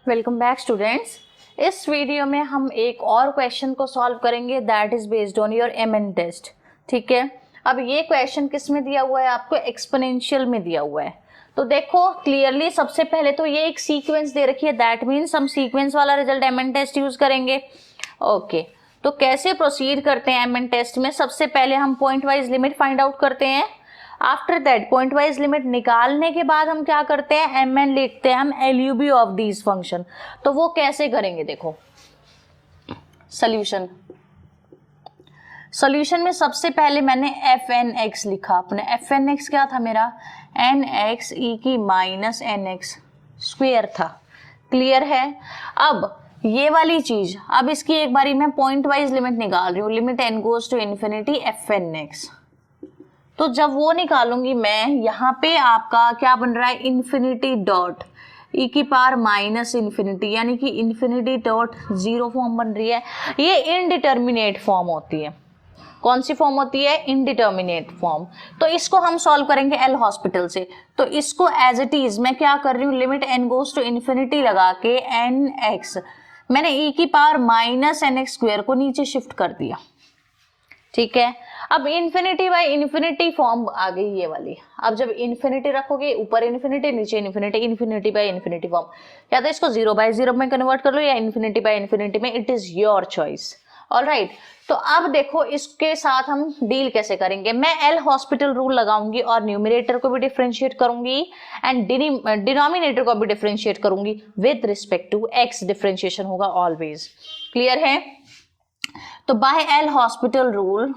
Welcome back students. इस video में हम एक और क्वेश्चन को सॉल्व करेंगे that is based on your MN test. ठीक है, अब ये क्वेश्चन किस में दिया हुआ है? आपको एक्सपोनेंशियल में दिया हुआ है। तो देखो क्लियरली, सबसे पहले तो ये एक सीक्वेंस दे रखी है, दैट मीन्स हम सीक्वेंस वाला रिजल्ट एमएन टेस्ट यूज करेंगे। ओके, तो कैसे प्रोसीड करते हैं एमएन टेस्ट में? सबसे पहले हम point wise limit find out करते हैं। After that point wise limit निकालने के बाद हम क्या करते हैं? एमएन लिखते हैं हम एलयूबी ऑफ दीज फंक्शन। तो वो कैसे करेंगे? देखो सॉल्यूशन में सबसे पहले मैंने एफ एन एक्स लिखा। अपने एफ एन एक्स क्या था मेरा? एन एक्स ई की माइनस एन एक्स स्क्वेयर था। क्लियर है? अब ये वाली चीज, अब इसकी एक बारी मैं पॉइंट वाइज लिमिट निकाल रही हूँ। Limit n goes to infinity f n x. तो जब वो निकालूंगी मैं, यहाँ पे आपका क्या बन रहा है? इन्फिनिटी डॉट ई की पावर माइनस इन्फिनिटी, यानी कि इन्फिनिटी डॉट जीरो फॉर्म बन रही है। ये इनडिटर्मिनेट फॉर्म होती है। कौन सी फॉर्म होती है? Indeterminate form. तो इसको हम सॉल्व करेंगे एल हॉस्पिटल से। तो इसको एज इट इज मैं क्या कर रही हूँ? Limit n goes to infinity लगा के एन एक्स, मैंने ई की power minus n x square को नीचे शिफ्ट कर दिया। ठीक है, अब इन्फिनिटी बाय इन्फिनिटी फॉर्म आ गई ये वाली। अब जब इन्फिनिटी रखोगे, ऊपर इन्फिनिटी नीचे infinity, infinity by infinity form, या तो इसको जीरो बाय जीरो में कन्वर्ट कर लो या इन्फिनिटी बाय इन्फिनिटी में, it is your choice. Alright, तो अब देखो इसके साथ हम डील कैसे करेंगे। मैं एल हॉस्पिटल रूल लगाऊंगी और न्यूमरेटर को भी डिफरेंशिएट करूंगी एंड डिनोमिनेटर को भी डिफरेंशिएट करूंगी with respect to x. Differentiation होगा ऑलवेज। क्लियर है? तो by L Hospital rule,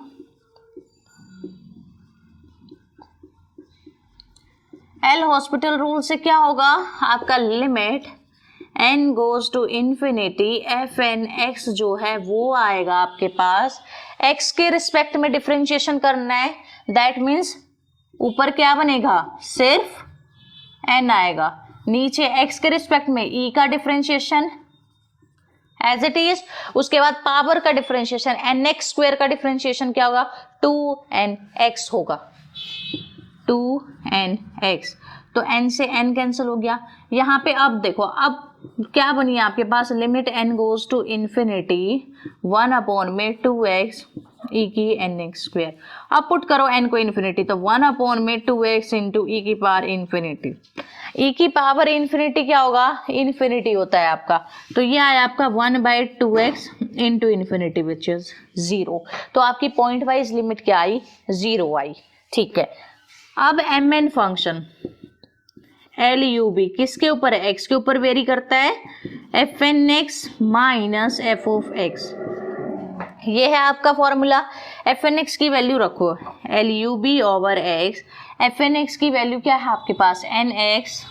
L Hospital rule से क्या होगा? आपका limit n goes to infinity f n x जो है वो आएगा आपके पास। x के रिस्पेक्ट में डिफरेंशिएशन करना है, दैट मीन्स ऊपर क्या बनेगा? सिर्फ n आएगा। नीचे x के रिस्पेक्ट में e का डिफरेंशिएशन एज इट इज। उसके बाद पावर का डिफरेंशिएशन एन एक्स स्क्वायर का डिफरेंशिएशन क्या होगा? 2nx होगा। 2nx, तो n से n कैंसिल हो गया। यहाँ पे अब देखो, अब क्या बनी आपके पास? Limit n goes to infinity 1 upon में 2x e की एन एक्स स्क्वायर। अब पुट करो n को इन्फिनिटी, तो 1 अपॉन में 2x इंटू ई की पावर इन्फिनिटी। ई की पावर इन्फिनिटी क्या होगा? इन्फिनिटी होता है आपका। तो ये आया आपका 1/2x into infinity which is 0। तो आपकी पॉइंट वाइज लिमिट क्या आई? 0 आई। ठीक है, अब M function L U B किसके ऊपर है? एक्स के ऊपर वेरी करता है। F n x minus f of x, ये है आपका फॉर्मूला। एफ एन एक्स की वैल्यू रखो L U B over x. F n x की वैल्यू क्या है आपके पास? एन एक्स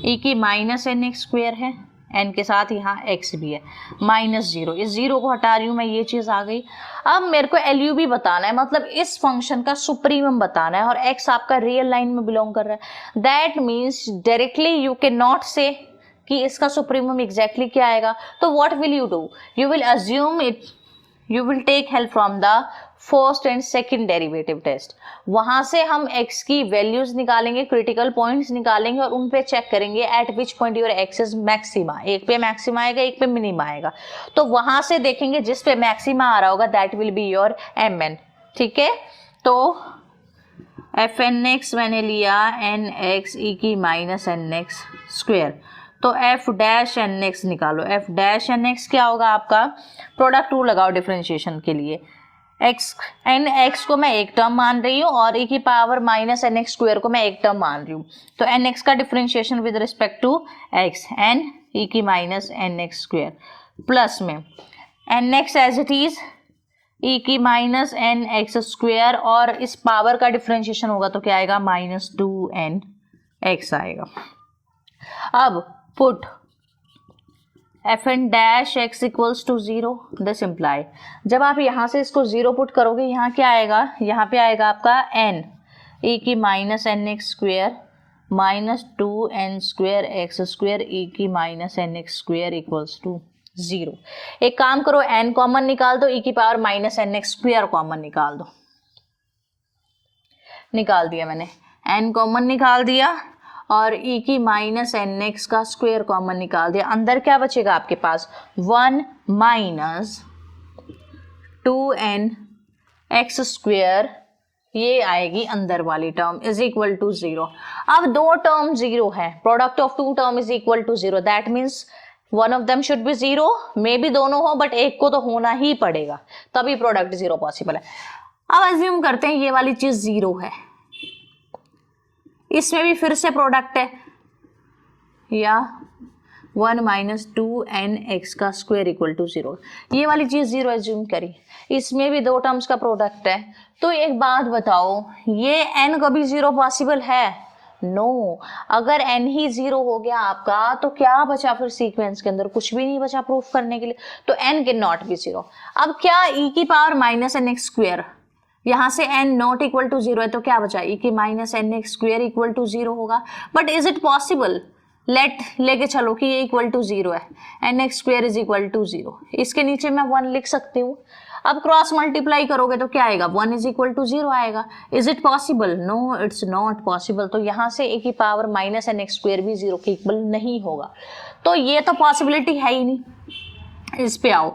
ई की माइनस एन एक्स स्क्वायर है, एन के साथ यहाँ x भी है, माइनस जीरो। इस जीरो को हटा रही हूँ मैं, ये चीज आ गई। अब मेरे को एल यू बी बताना है, मतलब इस फंक्शन का सुप्रीमम बताना है, और x आपका रियल लाइन में बिलोंग कर रहा है। That means directly you can not say कि इसका सुप्रीमम एग्जैक्टली क्या आएगा। तो what will you do? You will assume it, you will take help from the first and second derivative test. वहां से हम x की वैल्यूज निकालेंगे, क्रिटिकल पॉइंट्स निकालेंगे और उन पे चेक करेंगे eight which point your x is maxima. एक पे मैक्सिमा आएगा, एक पे मिनिमा आएगा। तो वहां से देखेंगे जिस पे मैक्सिमा आ रहा होगा that will be your M n. ठीक है, तो एफ एन एक्स मैंने लिया एन एक्स ई की माइनस एन एक्स स्क्वेयर। तो एफ डैश एन एक्स निकालो। एफ डैश एन एक्स क्या होगा आपका? प्रोडक्ट रूल लगाओ डिफरेंशिएशन के लिए। एक्स एन एक्स को मैं एक टर्म मान रही हूँ और ई की power minus n x square को मैं एक टर्म मान रही हूँ। तो एन एक्स का differentiation with respect to x, n e की minus n x square, plus में n x as it is e की माइनस एन एक्स स्क्वायर, और इस पावर का डिफरेंशिएशन होगा तो क्या आएगा? माइनस 2n एक्स आएगा। अब put f n dash x equals to 0, this imply, जब आप यहाँ से इसको 0 पुट करोगे, यहाँ क्या आएगा? यहाँ पे आएगा आपका n e की minus n x square minus 2n square x square e की minus n x square equals to 0। एक काम करो, n कॉमन निकाल दो, ई की power minus n x square common निकाल दो। निकाल दिया मैंने, n कॉमन निकाल दिया और e की माइनस एन एक्स का स्क्वायर कॉमन निकाल दिया, अंदर क्या बचेगा आपके पास 1 माइनस 2n एक्स स्क्वायर, ये आएगी अंदर वाली टर्म इज इक्वल टू 0। अब दो टर्म 0 है, product of two term is equal to 0, that means one of them should be 0, may be दोनों हो बट एक को तो होना ही पड़ेगा, तभी प्रोडक्ट 0 पॉसिबल है। अब अज्यूम करते हैं ये वाली चीज 0 है, इसमें भी फिर से प्रोडक्ट है, या 1 माइनस 2n एक्स का स्क्वायर इक्वल टू 0, ये वाली चीज 0 एज्यूम करी, इसमें भी दो टर्म्स का प्रोडक्ट है। तो एक बात बताओ, ये n कभी 0 पॉसिबल है? नो अगर n ही 0 हो गया आपका तो क्या बचा फिर सीक्वेंस के अंदर? कुछ भी नहीं बचा प्रूफ करने के लिए, तो n कैन नॉट बी 0। अब क्या e की power minus n x square, यहां से n नॉट इक्वल टू 0 है, तो क्या बचा e की minus n x square equal to 0 होगा। But is it possible? लेके चलो कि ये इक्वल टू 0 है, n x square is equal to 0, इसके नीचे मैं 1 लिख सकती हूँ। अब क्रॉस मल्टीप्लाई करोगे तो क्या आएगा, 1 इज इक्वल टू 0 आएगा। Is it possible? No it's not possible. तो यहाँ से ए की power minus n x square भी 0 के इक्वल नहीं होगा, तो ये तो पॉसिबिलिटी है ही नहीं। इस पे आओ,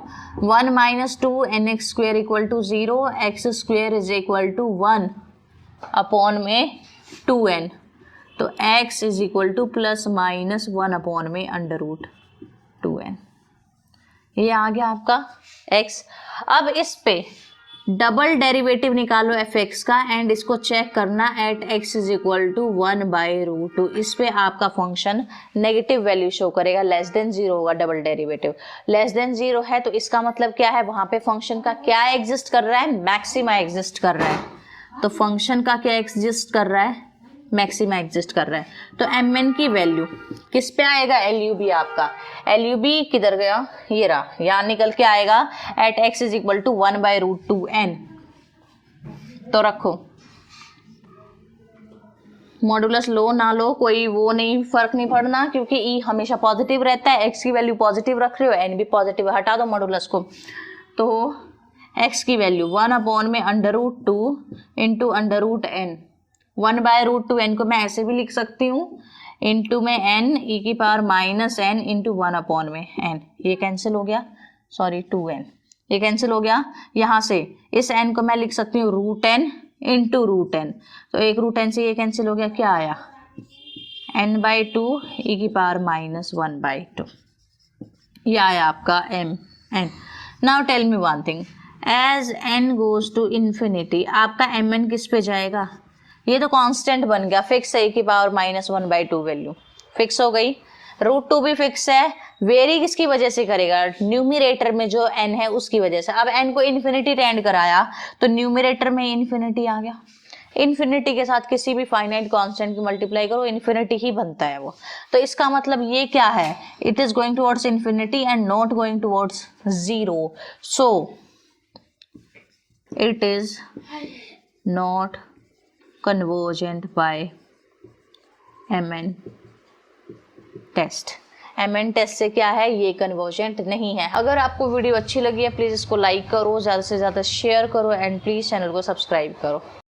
1 minus 2 n x square equal to 0, x square is equal to 1 upon में 2n, तो x is equal to plus minus 1 upon में अंडर रूट 2n, ये आ गया आपका x। अब इस पे डबल डेरिवेटिव निकालो fx का एंड इसको चेक करना at x is equal to 1 by root 2, इस पे आपका फंक्शन नेगेटिव वैल्यू शो करेगा, लेस देन 0 होगा। डबल डेरिवेटिव लेस देन 0 है तो इसका मतलब क्या है, वहां पे फंक्शन का क्या एग्जिस्ट कर रहा है, मैक्सिमा एग्जिस्ट कर रहा है। तो फंक्शन का क्या एग्जिस्ट कर रहा है, मैक्सिमा एग्जिस्ट कर रहा है। तो mn की वैल्यू किस पे आएगा, LUB आपका, LUB किधर गया, ये रहा, यहाँ निकल के आएगा at x is equal to 1 by root 2n। तो रखो, मॉडुलस लो ना लो कोई वो नहीं, फर्क नहीं पड़ना, क्योंकि e हमेशा पॉजिटिव रहता है, x की वैल्यू पॉजिटिव रख रहे हो, n भी पॉजिटिव, हटा दो मॉडुलस को। तो x की वैल्यू 1 अपॉन में under root 2 into under root n, 1 by root 2n को मैं ऐसे भी लिख सकती हूँ, इंटू में n e की power minus n into 1 upon में n, ये कैंसिल हो गया, सॉरी 2n, ये कैंसिल हो गया। यहाँ से इस n को मैं लिख सकती हूँ root n into root n, तो एक रूट n से ये कैंसिल हो गया, क्या आया n बाई 2 e की पावर माइनस 1 बाई 2, ये आया आपका mn। Now tell me one thing, as n goes to infinity आपका mn किस पे जाएगा, ये तो कांस्टेंट बन गया, फिक्स है, e की power minus 1 by 2 value fix हो गई, रूट 2 भी फिक्स है, वेरी किसकी वजह से करेगा, न्यूमरेटर में जो n है उसकी वजह से। अब n को इन्फिनिटी टेंड कराया तो न्यूमरेटर में इन्फिनिटी आ गया, इन्फिनिटी के साथ किसी भी फाइनाइट कांस्टेंट की मल्टीप्लाई करो इन्फिनिटी ही बनता है वो, तो इसका मतलब ये क्या है, it is going towards infinity and not going towards 0, so it is not convergent by mn test. mn test से क्या है, ये कन्वर्जेंट नहीं है। अगर आपको वीडियो अच्छी लगी है प्लीज़ इसको लाइक करो, ज़्यादा से ज़्यादा शेयर करो एंड प्लीज़ चैनल को सब्सक्राइब करो।